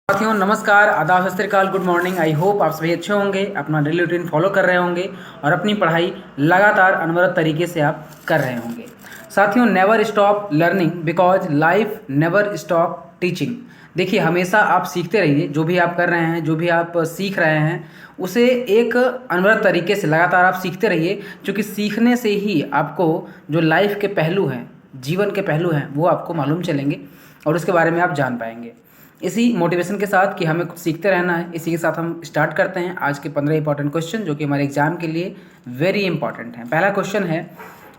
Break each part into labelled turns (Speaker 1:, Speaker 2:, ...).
Speaker 1: साथियों नमस्कार, आदाब, सत श्री अकाल, गुड मॉर्निंग। आई होप आप सभी अच्छे होंगे, अपना डेली रूटीन फॉलो कर रहे होंगे और अपनी पढ़ाई लगातार अनवरत तरीके से आप कर रहे होंगे। साथियों, never stop learning because life never stop teaching. देखिए, हमेशा आप सीखते रहिए। जो भी आप कर रहे हैं, जो भी आप सीख रहे हैं, उसे एक अनवरत तरीके से लगातार आप सीखते रहिए, क्योंकि सीखने से ही आपको जो लाइफ के पहलू हैं, जीवन के पहलू हैं, वो आपको मालूम चलेंगे और उसके बारे में आप जान पाएंगे। इसी मोटिवेशन के साथ कि हमें कुछ सीखते रहना है, इसी के साथ हम स्टार्ट करते हैं आज के 15 इंपॉर्टेंट क्वेश्चन जो कि हमारे एग्जाम के लिए वेरी इंपॉर्टेंट हैं। पहला क्वेश्चन है,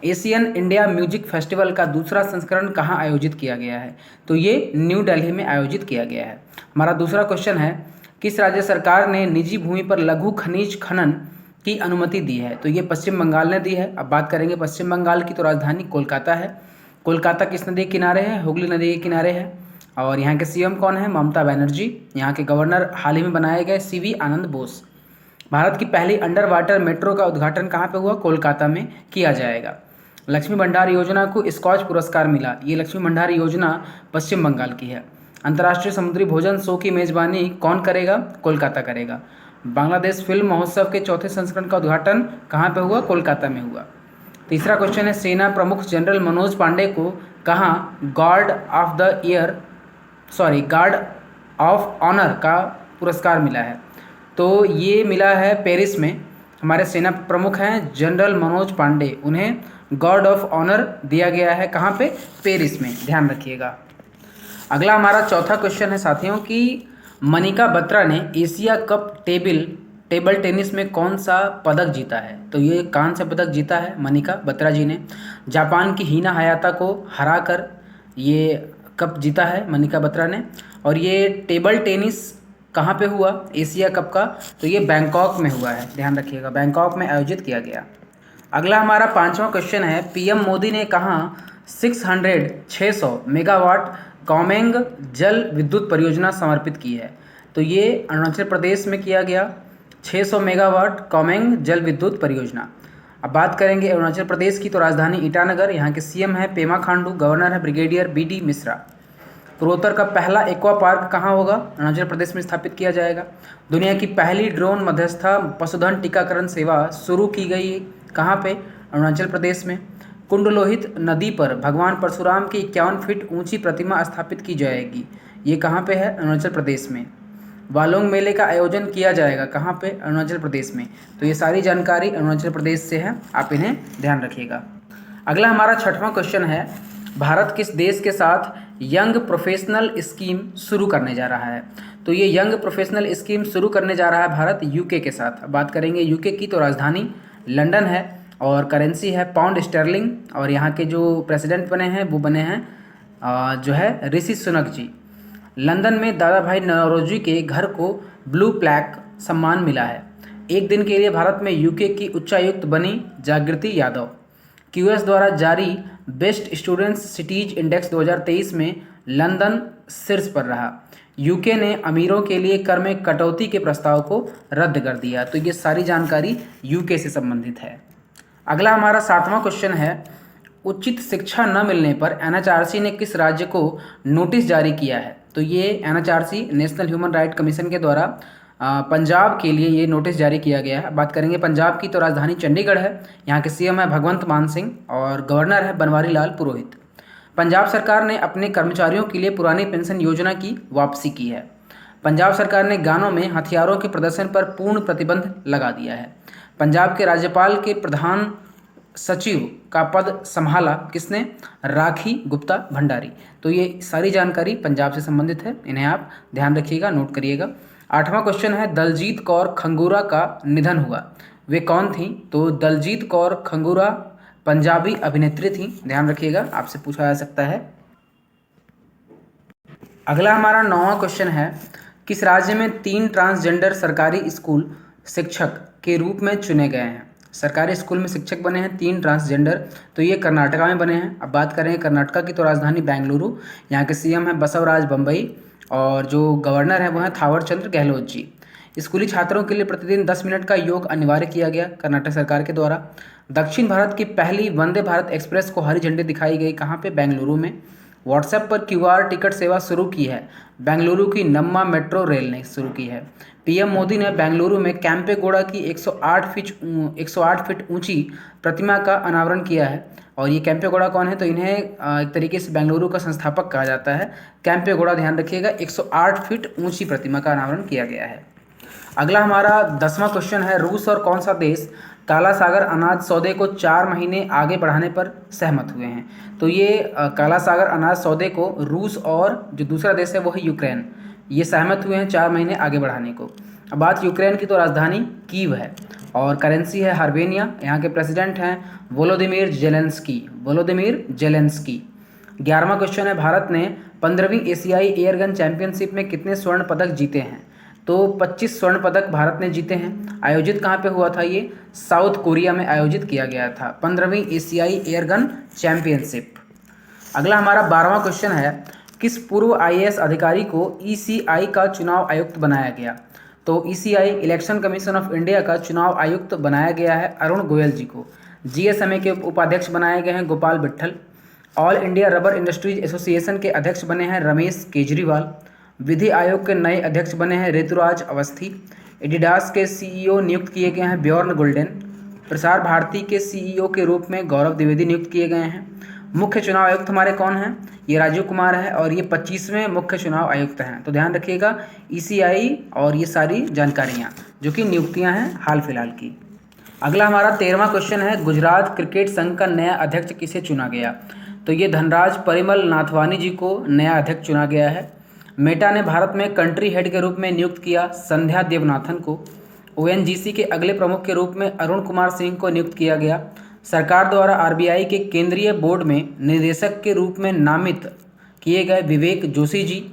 Speaker 1: एशियन इंडिया म्यूजिक फेस्टिवल का दूसरा संस्करण कहाँ आयोजित किया गया है? तो ये न्यू दिल्ली में आयोजित किया गया है। हमारा दूसरा क्वेश्चन है, किस राज्य सरकार ने निजी भूमि पर लघु खनिज खनन की अनुमति दी है? तो ये पश्चिम बंगाल ने दी है। अब बात करेंगे पश्चिम बंगाल की, तो राजधानी कोलकाता है। कोलकाता किस नदी के किनारे है? हुगली नदी के किनारे है। और यहाँ के सीएम कौन है? ममता बनर्जी। यहाँ के गवर्नर हाल ही में बनाए गए सीवी आनंद बोस। भारत की पहली अंडर वाटर मेट्रो का उद्घाटन कहाँ पे हुआ? कोलकाता में किया जाएगा। लक्ष्मी भंडार योजना को स्कॉच पुरस्कार मिला। ये लक्ष्मी भंडार योजना पश्चिम बंगाल की है। अंतर्राष्ट्रीय समुद्री भोजन शो की मेजबानी कौन करेगा? कोलकाता करेगा। बांग्लादेश फिल्म महोत्सव के चौथे संस्करण का उद्घाटन कहाँ पे हुआ? कोलकाता में हुआ। तीसरा क्वेश्चन है, सेना प्रमुख जनरल मनोज पांडे को कहाँ गार्ड ऑफ ऑनर का पुरस्कार मिला है? तो ये मिला है पेरिस में। हमारे सेना प्रमुख हैं जनरल मनोज पांडे, उन्हें गार्ड ऑफ ऑनर दिया गया है। कहाँ पे? पेरिस में, ध्यान रखिएगा। अगला हमारा चौथा क्वेश्चन है साथियों कि मनिका बत्रा ने एशिया कप टेबल टेनिस में कौन सा पदक जीता है? तो ये कांस्य पदक जीता है मनिका बत्रा जी ने। जापान की हिना हायाता को हराकर ये कप जीता है मनिका बत्रा ने। और ये टेबल टेनिस कहाँ पे हुआ एशिया कप का? तो ये बैंकॉक में हुआ है, ध्यान रखिएगा, बैंकॉक में आयोजित किया गया। अगला हमारा पांचवा क्वेश्चन है, पीएम मोदी ने कहाँ 600 मेगावाट कौमेंग जल विद्युत परियोजना समर्पित की है? तो ये अरुणाचल प्रदेश में किया गया, 600 मेगावाट कौमेंग जल विद्युत परियोजना। अब बात करेंगे अरुणाचल प्रदेश की, तो राजधानी ईटानगर। यहाँ के सीएम है पेमा खांडू, गवर्नर है ब्रिगेडियर बीडी मिश्रा। पूर्वोत्तर का पहला एक्वा पार्क कहाँ होगा? अरुणाचल प्रदेश में स्थापित किया जाएगा। दुनिया की पहली ड्रोन मध्यस्थ पशुधन टीकाकरण सेवा शुरू की गई कहाँ पे? अरुणाचल प्रदेश में। कुंडलोहित नदी पर भगवान परशुराम की 51 फीट ऊंची प्रतिमा स्थापित की जाएगी। ये कहाँ पे है? अरुणाचल प्रदेश में। वालोंग मेले का आयोजन किया जाएगा कहाँ पे? अरुणाचल प्रदेश में। तो ये सारी जानकारी अरुणाचल प्रदेश से है, आप इन्हें ध्यान रखिएगा। अगला हमारा छठवां क्वेश्चन है, भारत किस देश के साथ यंग प्रोफेशनल स्कीम शुरू करने जा रहा है? तो ये यंग प्रोफेशनल स्कीम शुरू करने जा रहा है भारत यूके के साथ। अब बात करेंगे यूके की, तो राजधानी लंदन है और करेंसी है पाउंड स्टर्लिंग। और यहाँ के जो प्रेसिडेंट बने हैं वो बने हैं जो है ऋषि सुनक जी। लंदन में दादा भाई नौरोजी के घर को ब्लू प्लैक सम्मान मिला है। एक दिन के लिए भारत में यूके की उच्चायुक्त बनी जागृति यादव। क्यूएस द्वारा जारी बेस्ट स्टूडेंट्स सिटीज इंडेक्स 2023 में लंदन शीर्ष पर रहा। यूके ने अमीरों के लिए कर में कटौती के प्रस्ताव को रद्द कर दिया। तो ये सारी जानकारी यूके से संबंधित है। अगला हमारा सातवां क्वेश्चन है, उचित शिक्षा न मिलने पर एनएचआरसी ने किस राज्य को नोटिस जारी किया है? तो ये NHRC national human right commission के द्वारा पंजाब के लिए ये नोटिस जारी किया गया है। बात करेंगे पंजाब की, तो राजधानी चंडीगढ़ है। यहाँ के सीएम है भगवंत मान सिंह और गवर्नर है बनवारी लाल पुरोहित। पंजाब सरकार ने अपने कर्मचारियों के लिए पुरानी पेंशन योजना की वापसी की है। पंजाब सरकार ने गानों में हथियारों के प्रदर्शन पर पूर्ण प्रतिबंध लगा दिया है। पंजाब के राज्यपाल के प्रधान सचिव का पद संभाला किसने? राखी गुप्ता भंडारी। तो ये सारी जानकारी पंजाब से संबंधित है, इन्हें आप ध्यान रखिएगा, नोट करिएगा। आठवां क्वेश्चन है, दलजीत कौर खंगूरा का निधन हुआ, वे कौन थी? तो दलजीत कौर खंगूरा पंजाबी अभिनेत्री थी, ध्यान रखिएगा, आपसे पूछा जा सकता है। अगला हमारा 9वां क्वेश्चन है, किस राज्य में 3 ट्रांसजेंडर सरकारी स्कूल शिक्षक के रूप में चुने गए हैं? सरकारी स्कूल में शिक्षक बने हैं 3 ट्रांसजेंडर, तो ये कर्नाटका में बने हैं। अब बात करें कर्नाटका की, तो राजधानी बेंगलुरु। यहाँ के सीएम है बसवराज बम्बई और जो गवर्नर है वो है थावर चंद्र गहलोत जी। स्कूली छात्रों के लिए प्रतिदिन 10 मिनट का योग अनिवार्य किया गया कर्नाटक सरकार के द्वारा। दक्षिण भारत की पहली वंदे भारत एक्सप्रेस को हरी झंडी दिखाई गई कहाँ पे? बेंगलुरु में। व्हाट्सएप पर क्यूआर टिकट सेवा शुरू की है? बेंगलुरु की नम्मा मेट्रो रेल ने शुरू की है। पीएम मोदी ने बेंगलुरु में कैंपेगौड़ा की 108 फीट ऊंची प्रतिमा का अनावरण किया है। और ये कैंपेगौड़ा कौन है? तो इन्हें एक तरीके से बेंगलुरु का संस्थापक कहा जाता है। कैंपेगौड़ा, ध्यान रखिएगा, 108 फीट ऊंची प्रतिमा का अनावरण किया गया है। अगला हमारा 10वां क्वेश्चन है, रूस और कौन सा देश काला सागर अनाज सौदे को 4 महीने आगे बढ़ाने पर सहमत हुए हैं? तो ये काला सागर अनाज सौदे को रूस और जो दूसरा देश है वो है यूक्रेन, ये सहमत हुए हैं 4 महीने आगे बढ़ाने को। अब बात यूक्रेन की, तो राजधानी कीव है और करेंसी है हार्बेनिया। यहाँ के प्रेसिडेंट हैं वोलोदिमीर जेलेंस्की। 11वां क्वेश्चन है, भारत ने 15वीं एशियाई एयरगन चैंपियनशिप में कितने स्वर्ण पदक जीते हैं? तो 25 स्वर्ण पदक भारत ने जीते हैं। आयोजित कहाँ पे हुआ था? ये साउथ कोरिया में आयोजित किया गया था 15वीं एशियाई एयरगन चैंपियनशिप। अगला हमारा 12वां क्वेश्चन है, किस पूर्व आईएएस अधिकारी को ईसीआई का चुनाव आयुक्त बनाया गया? तो ECI election commission of India का चुनाव आयुक्त बनाया गया है अरुण गोयल जी को। जीएसएमए के उपाध्यक्ष बनाए गए हैं Gopal Vitthal. All India rubber industries association के अध्यक्ष बने हैं रमेश केजरीवाल। विधि आयोग के नए अध्यक्ष बने हैं ऋतुराज अवस्थी। एडिडास के सीईओ नियुक्त किए गए हैं ब्यॉर्न गुल्डेन। प्रसार भारती के सीईओ के रूप में गौरव द्विवेदी नियुक्त किए गए हैं। मुख्य चुनाव आयुक्त हमारे कौन हैं? ये राजीव कुमार है और ये 25वें मुख्य चुनाव आयुक्त हैं। तो ध्यान रखिएगा, ईसीआई और ये सारी जानकारियाँ जो कि नियुक्तियाँ हैं हाल फिलहाल की। अगला हमारा 13वां क्वेश्चन है, गुजरात क्रिकेट संघ का नया अध्यक्ष किसे चुना गया? तो ये धनराज परिमल नाथवानी जी को नया अध्यक्ष चुना गया है। मेटा ने भारत में कंट्री हेड के रूप में नियुक्त किया संध्या देवनाथन को। ओएनजीसी के अगले प्रमुख के रूप में अरुण कुमार सिंह को नियुक्त किया गया। सरकार द्वारा आरबीआई के केंद्रीय बोर्ड में निदेशक के रूप में नामित किए गए विवेक जोशी जी।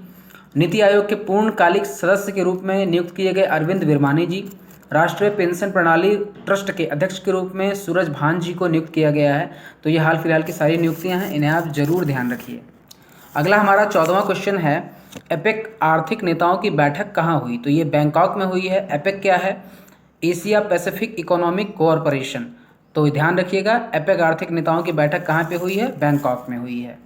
Speaker 1: नीति आयोग के पूर्णकालिक सदस्य के रूप में नियुक्त किए गए अरविंद विरमानी जी। राष्ट्रीय पेंशन प्रणाली ट्रस्ट के अध्यक्ष के रूप में सूरज भान जी को नियुक्त किया गया है। तो ये हाल फिलहाल की सारी नियुक्तियां हैं, इन्हें आप जरूर ध्यान रखिए। अगला हमारा 14वां क्वेश्चन है, एपेक आर्थिक नेताओं की बैठक कहाँ हुई? तो ये बैंकॉक में हुई है। एपेक क्या है? Asia Pacific economic cooperation. तो ध्यान रखिएगा, एपेक आर्थिक नेताओं की बैठक कहाँ पे हुई है? बैंकॉक में हुई है।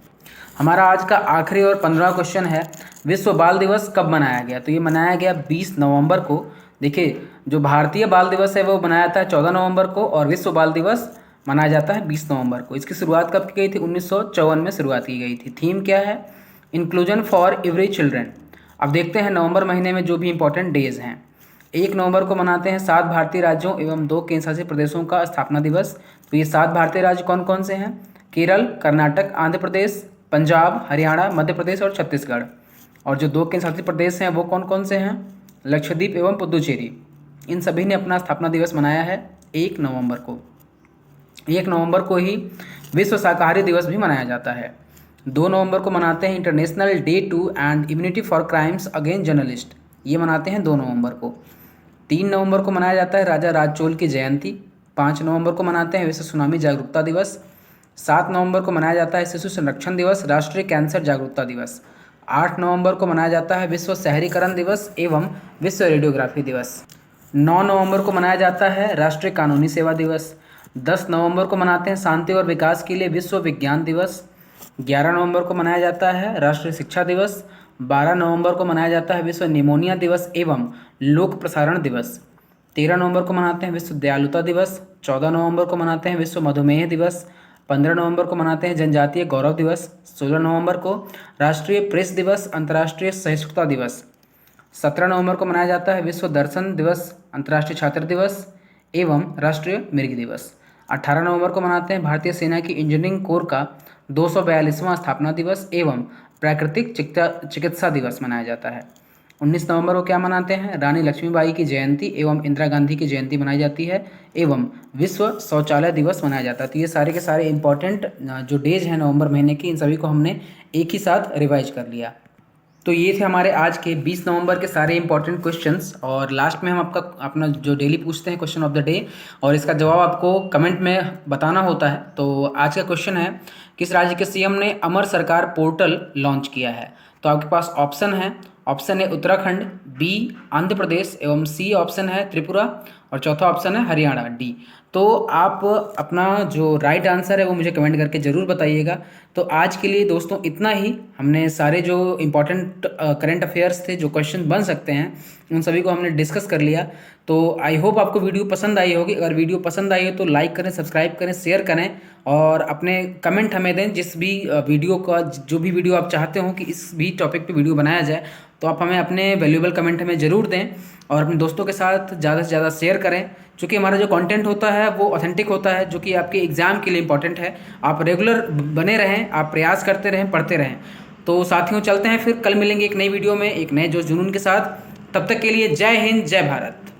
Speaker 1: हमारा आज का आखिरी और 15वां क्वेश्चन है, विश्व बाल दिवस कब मनाया गया? तो ये मनाया गया 20 नवंबर को। देखिए, जो भारतीय बाल दिवस है वो मनाया था 14 नवंबर को और विश्व बाल दिवस मनाया जाता है 20 नवंबर को। इसकी शुरुआत कब की गई थी? 1954 में शुरुआत की गई थी। थीम क्या है? Inclusion for every children. अब देखते हैं नवंबर महीने में जो भी इंपॉर्टेंट डेज हैं। 1 नवंबर को मनाते हैं 7 भारतीय राज्यों एवं 2 केंद्रशासित प्रदेशों का स्थापना दिवस। तो ये 7 भारतीय राज्य कौन कौन से हैं? केरल, कर्नाटक, आंध्र प्रदेश, पंजाब, हरियाणा, मध्य प्रदेश और छत्तीसगढ़। और जो 2 केंद्रशासित प्रदेश हैं वो कौन कौन से हैं? लक्षद्वीप एवं पुदुचेरी। इन सभी ने अपना स्थापना दिवस मनाया है 1 नवंबर को। 1 नवंबर को ही विश्व शाकाहारी दिवस भी मनाया जाता है। 2 नवंबर को मनाते हैं International Day to end impunity for crimes against journalist. ये मनाते हैं 2 नवंबर को। 3 नवंबर को मनाया जाता है राजा राजचोल की जयंती। 5 नवंबर को मनाते हैं विश्व सुनामी जागरूकता दिवस। 7 नवंबर को मनाया जाता है शिशु संरक्षण दिवस, राष्ट्रीय कैंसर जागरूकता दिवस। 8 नवंबर को मनाया जाता है विश्व शहरीकरण दिवस एवं विश्व रेडियोग्राफी दिवस। 9 नवंबर को मनाया जाता है राष्ट्रीय कानूनी सेवा दिवस। 10 नवंबर को मनाते हैं शांति और विकास के लिए विश्व विज्ञान दिवस। 11 नवंबर को मनाया जाता है राष्ट्रीय शिक्षा दिवस। 12 नवंबर को मनाया जाता है विश्व निमोनिया दिवस एवं लोक प्रसारण दिवस। 13 नवंबर को मनाते हैं विश्व दयालुता दिवस। 14 नवंबर को मनाते हैं विश्व मधुमेह दिवस। 15 नवंबर को मनाते हैं जनजातीय गौरव दिवस। 16 नवंबर को राष्ट्रीय प्रेस दिवस, अंतर्राष्ट्रीय सहिष्णुता दिवस। 17 नवंबर को मनाया जाता है विश्व दर्शन दिवस, अंतर्राष्ट्रीय छात्र दिवस एवं राष्ट्रीय मृग दिवस। 18 नवंबर को मनाते हैं भारतीय सेना की इंजीनियरिंग कोर का 242वां स्थापना दिवस एवं प्राकृतिक चिकित्सा दिवस मनाया जाता है। 19 नवंबर को क्या मनाते हैं? रानी लक्ष्मीबाई की जयंती एवं इंदिरा गांधी की जयंती मनाई जाती है एवं विश्व शौचालय दिवस मनाया जाता है। तो ये सारे के सारे इंपॉर्टेंट जो डेज हैं नवंबर महीने की, इन सभी को हमने एक ही साथ रिवाइज कर लिया। तो ये थे हमारे आज के 20 नवंबर के सारे इंपॉर्टेंट क्वेश्चंस। और लास्ट में हम अपना जो डेली पूछते हैं क्वेश्चन ऑफ द डे, और इसका जवाब आपको कमेंट में बताना होता है। तो आज का क्वेश्चन है, किस राज्य के सीएम ने अमर सरकार पोर्टल लॉन्च किया है? तो आपके पास ऑप्शन है, option A Uttarakhand, B Andhra Pradesh एवं सी ऑप्शन है त्रिपुरा और चौथा ऑप्शन है हरियाणा, डी। तो आप अपना जो राइट आंसर है वो मुझे कमेंट करके ज़रूर बताइएगा। तो आज के लिए दोस्तों इतना ही। हमने सारे जो इम्पोर्टेंट करंट अफेयर्स थे, जो क्वेश्चन बन सकते हैं, उन सभी को हमने डिस्कस कर लिया। तो आई होप आपको वीडियो पसंद आई होगी। अगर वीडियो पसंद आई हो तो लाइक करें, सब्सक्राइब करें, शेयर करें और अपने कमेंट हमें दें। जिस भी वीडियो का, जो भी वीडियो आप चाहते हो कि इस भी टॉपिक पे वीडियो बनाया जाए, तो आप हमें अपने वैल्यूएबल कमेंट हमें ज़रूर दें और अपने दोस्तों के साथ ज़्यादा से ज़्यादा शेयर करें। क्योंकि हमारा जो कंटेंट होता है वो ऑथेंटिक होता है, जो कि आपके एग्ज़ाम के लिए इंपॉर्टेंट है। आप रेगुलर बने रहें, आप प्रयास करते रहें, पढ़ते रहें। तो साथियों चलते हैं, फिर कल मिलेंगे एक नई वीडियो में एक नए जोश जुनून के साथ। तब तक के लिए जय हिंद, जय भारत।